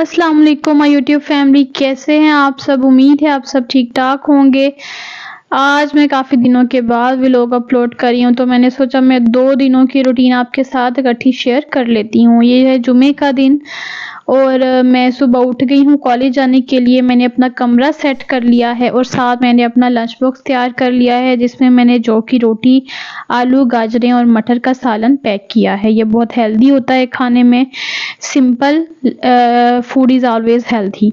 السلام علیکم مائی YouTube family, کیسے ہیں آپ سب؟ امید ہے آپ سب ٹھیک ٹھاک ہوں گے۔ آج میں کافی دنوں کے بعد ولاگ اپلوڈ کر رہی ہوں، تو میں نے سوچا میں 2 دنوں کی روٹین آپ کے ساتھ اکٹھی شیئر کر لیتی ہوں۔ یہ ہے جمعے کا دن اور میں صبح اٹھ گئی ہوں کالج جانے کے لیے۔ میں نے اپنا کمرہ سیٹ کر لیا ہے اور ساتھ میں نے اپنا لنچ باکس تیار کر لیا ہے، جس میں نے جو کی روٹی، آلو، گاجریں اور مٹر کا سالن پیک کیا ہے۔ یہ بہت ہیلدی ہوتا ہے کھانے میں، simple food is always healthy.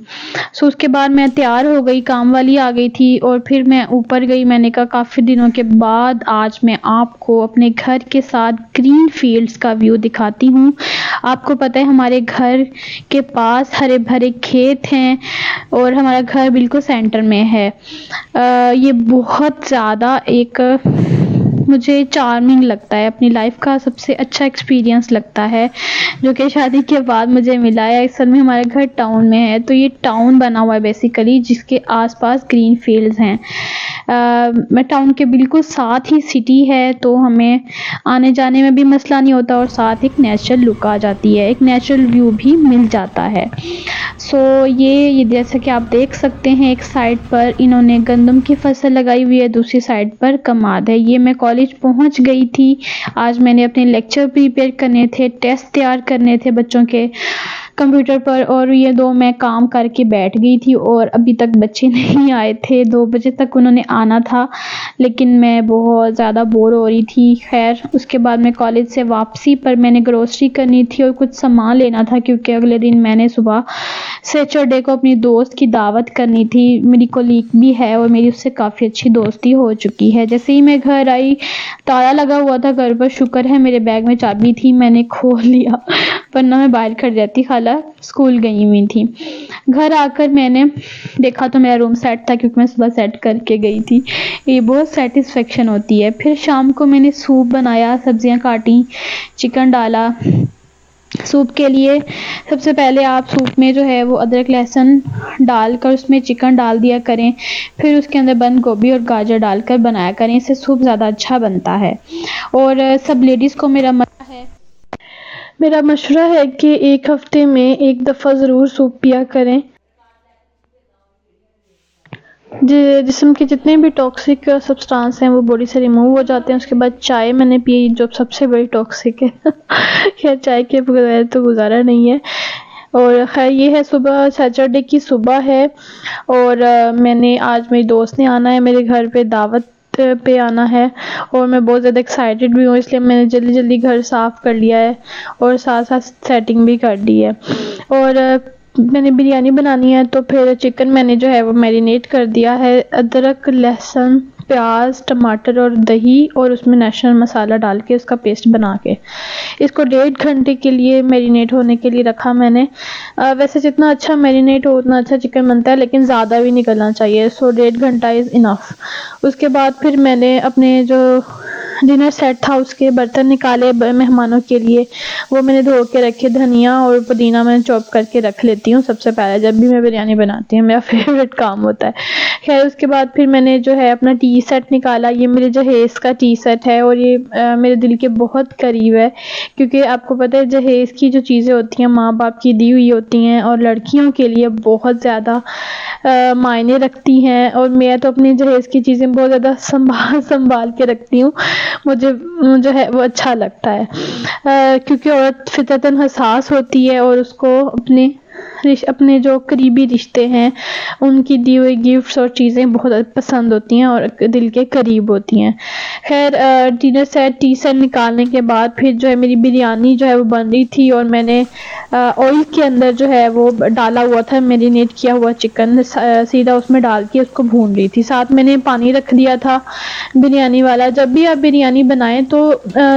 اس کے بعد میں تیار ہو گئی، کام والی آ گئی تھی اور پھر میں اوپر گئی۔ میں نے کہا کافی دنوں کے بعد آج میں آپ کو اپنے گھر کے ساتھ گرین فیلڈز کا ویو دکھاتی ہوں۔ آپ کو پتہ ہے ہمارے گھر کے پاس ہرے بھرے کھیت ہیں اور ہمارا گھر بالکل سینٹر میں ہے۔ یہ بہت زیادہ ایک مجھے چارمنگ لگتا ہے، اپنی لائف کا سب سے اچھا ایکسپیرینس لگتا ہے جو کہ شادی کے بعد مجھے ملا ہے۔ اصل میں ہمارا گھر ٹاؤن میں ہے، تو یہ ٹاؤن بنا ہوا ہے بیسیکلی، جس کے آس پاس گرین فیلڈز ہیں۔ میں ٹاؤن کے بالکل ساتھ ہی سٹی ہے، تو ہمیں آنے جانے میں بھی مسئلہ نہیں ہوتا اور ساتھ ایک نیچرل لک آ جاتی ہے، ایک نیچرل ویو بھی مل جاتا ہے۔ یہ جیسا کہ آپ دیکھ سکتے ہیں، ایک سائڈ پر انہوں نے گندم کی فصل لگائی ہوئی ہے، دوسری سائڈ پر کماد ہے۔ یہ میں کالج پہنچ گئی تھی، آج میں نے اپنے لیکچر پریپیئر کرنے تھے، ٹیسٹ تیار کرنے تھے بچوں کے کمپیوٹر پر، اور یہ 2 میں کام کر کے بیٹھ گئی تھی اور ابھی تک بچے نہیں آئے تھے۔ 2 بجے تک انہوں نے آنا تھا، لیکن میں بہت زیادہ بور ہو رہی تھی۔ خیر، اس کے بعد میں کالج سے واپسی پر میں نے گروسری کرنی تھی اور کچھ سامان لینا تھا، کیونکہ اگلے دن میں نے صبح سیٹرڈے کو اپنی دوست کی دعوت کرنی تھی۔ میری کولیگ بھی ہے اور میری اس سے کافی اچھی دوستی ہو چکی ہے۔ جیسے ہی میں گھر آئی، تالا لگا ہوا تھا گھر پر، شکر ہے میرے بیگ میں چابی تھی، میں نے کھول لیا، ورنہ میں باہر کھڑ جاتی، خالہ اسکول گئی ہوئی تھی۔ گھر آ کر میں نے دیکھا تو میرا روم سیٹ تھا، کیونکہ میں صبح سیٹ کر کے گئی تھی۔ یہ بہت سیٹسفیکشن ہوتی ہے۔ پھر شام کو میں نے سوپ بنایا، سبزیاں کاٹی، چکن ڈالا۔ سوپ کے لیے سب سے پہلے آپ سوپ میں جو ہے وہ ادرک لہسن ڈال کر اس میں چکن ڈال دیا کریں، پھر اس کے اندر بند گوبھی اور گاجر ڈال کر بنایا کریں، اس سے سوپ زیادہ اچھا بنتا ہے۔ اور سب لیڈیز کو میرا مشورہ ہے کہ ایک ہفتے میں ایک دفعہ ضرور سوپ پیا کریں۔ جسم کے جتنے بھی ٹاکسک سبسٹانس ہیں وہ باڈی سے ریموو ہو جاتے ہیں۔ اس کے بعد چائے میں نے پی، جو سب سے بڑی ٹاکسک ہے۔ خیر، چائے کے بغیر تو گزارا نہیں ہے۔ اور خیر، یہ ہے صبح، سیٹرڈے کی صبح ہے، اور میں نے آج میری دوست نے آنا ہے میرے گھر پہ، دعوت پہ آنا ہے، اور میں بہت زیادہ ایکسائٹیڈ بھی ہوں، اس لیے میں نے جلدی جلدی گھر صاف کر لیا ہے اور ساتھ ساتھ سیٹنگ بھی کر دی ہے۔ اور میں نے بریانی بنانی ہے، تو پھر چکن میں نے جو ہے وہ میرینیٹ کر دیا ہے، ادرک، لہسن، پیاز، ٹماٹر اور دہی، اور اس میں نیشنل مسالہ ڈال کے اس کا پیسٹ بنا کے اس کو 1.5 گھنٹے کے لیے میرینیٹ ہونے کے لیے رکھا میں نے۔ ویسے جتنا اچھا میرینیٹ ہو اتنا اچھا چکن بنتا ہے، لیکن زیادہ بھی نکلنا چاہیے، 1.5 گھنٹہ از انف۔ اس کے بعد پھر میں نے اپنے جو ڈنر سیٹ تھا اس کے برتن نکالے مہمانوں کے لیے، وہ میں نے دھو کے رکھے۔ دھنیا اور پودینہ میں چاپ کر کے رکھ لیتی ہوں سب سے پہلے، جب بھی میں بریانی بناتی ہوں، میرا فیوریٹ کام ہوتا ہے۔ خیر، اس کے بعد پھر میں نے جو ہے اپنا ٹی سیٹ نکالا۔ یہ میرے جہیز کا ٹی سیٹ ہے اور یہ میرے دل کے بہت قریب ہے، کیونکہ آپ کو پتہ ہے جہیز کی جو چیزیں ہوتی ہیں ماں باپ کی دی ہوئی ہوتی ہیں اور لڑکیوں کے لیے بہت زیادہ معنی رکھتی ہیں، اور میں تو اپنی جہیز کی چیزیں بہت زیادہ سنبھال کے رکھتی ہوں، مجھے جو ہے وہ اچھا لگتا ہے، کیونکہ عورت فطرتاً حساس ہوتی ہے اور اس کو اپنے جو قریبی رشتے ہیں ان کی دی ہوئی گفٹس اور چیزیں بہت پسند ہوتی ہیں اور دل کے قریب ہوتی ہیں۔ خیر، ڈنر سیٹ، ٹی سیٹ نکالنے کے بعد پھر جو ہے میری بریانی جو ہے وہ بن رہی تھی، اور میں نے آئل کے اندر جو ہے وہ ڈالا ہوا تھا میرینیٹ کیا ہوا چکن، سیدھا اس میں ڈال کے اس کو بھون رہی تھی۔ ساتھ میں نے پانی رکھ دیا تھا بریانی والا۔ جب بھی آپ بریانی بنائیں تو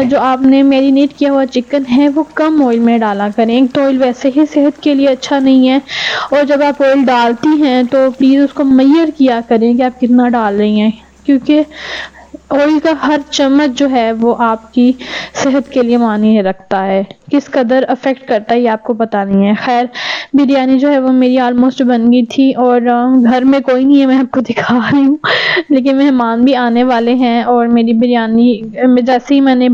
جو آپ نے میرینیٹ کیا ہوا چکن ہے وہ کم آئل میں ڈالا کریں، ایک تو آئل ویسے ہی صحت کے لیے اچھا نہیں ہے، اور جب آپ آئل ڈالتی ہیں تو پلیز اس کو میئر کیا کریں کہ آپ کتنا ڈال رہی ہیں، کیونکہ آئل کا ہر چمچ جو ہے وہ آپ کی صحت کے لیے معنی رکھتا ہے، کس قدر افیکٹ کرتا ہے یہ آپ کو پتہ نہیں ہے۔ خیر بریانی جو ہے وہ میری آلموسٹ بن گئی تھی، اور گھر میں کوئی نہیں ہے، میں آپ کو دکھا رہی ہوں، لیکن مہمان بھی آنے والے ہیں، اور میری بریانی جیسے ہی میں نے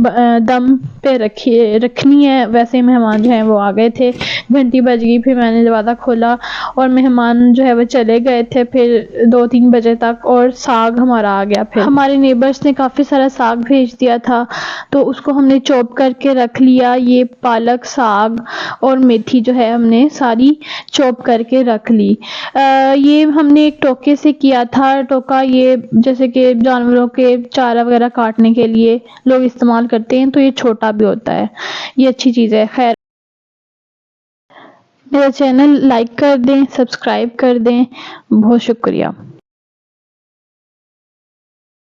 دم پہ رکھنی ہے ویسے ہی مہمان جو ہیں وہ آ گئے تھے، گھنٹی بج گئی، پھر میں نے دروازہ کھولا اور مہمان جو ہے وہ چلے گئے تھے پھر 2-3 بجے تک، اور ساگ ہمارا آ گیا۔ پھر ہمارے نیبرز نے کافی سارا ساگ بھیج دیا تھا، تو اس کو ہم نے چوپ کر کے رکھ لیا۔ یہ پالک، ساگ اور میتھی جو ہے ہم نے ساری چوپ کر کے رکھ لی۔ یہ ہم نے ایک ٹوکے سے کیا تھا، ٹوکا یہ جیسے کہ جانوروں کے چارہ وغیرہ کاٹنے کے لیے لوگ استعمال کرتے ہیں، تو یہ چھوٹا بھی ہوتا ہے، یہ اچھی چیز ہے۔ خیر میرا چینل لائک کر دیں، سبسکرائب کر دیں، بہت شکریہ۔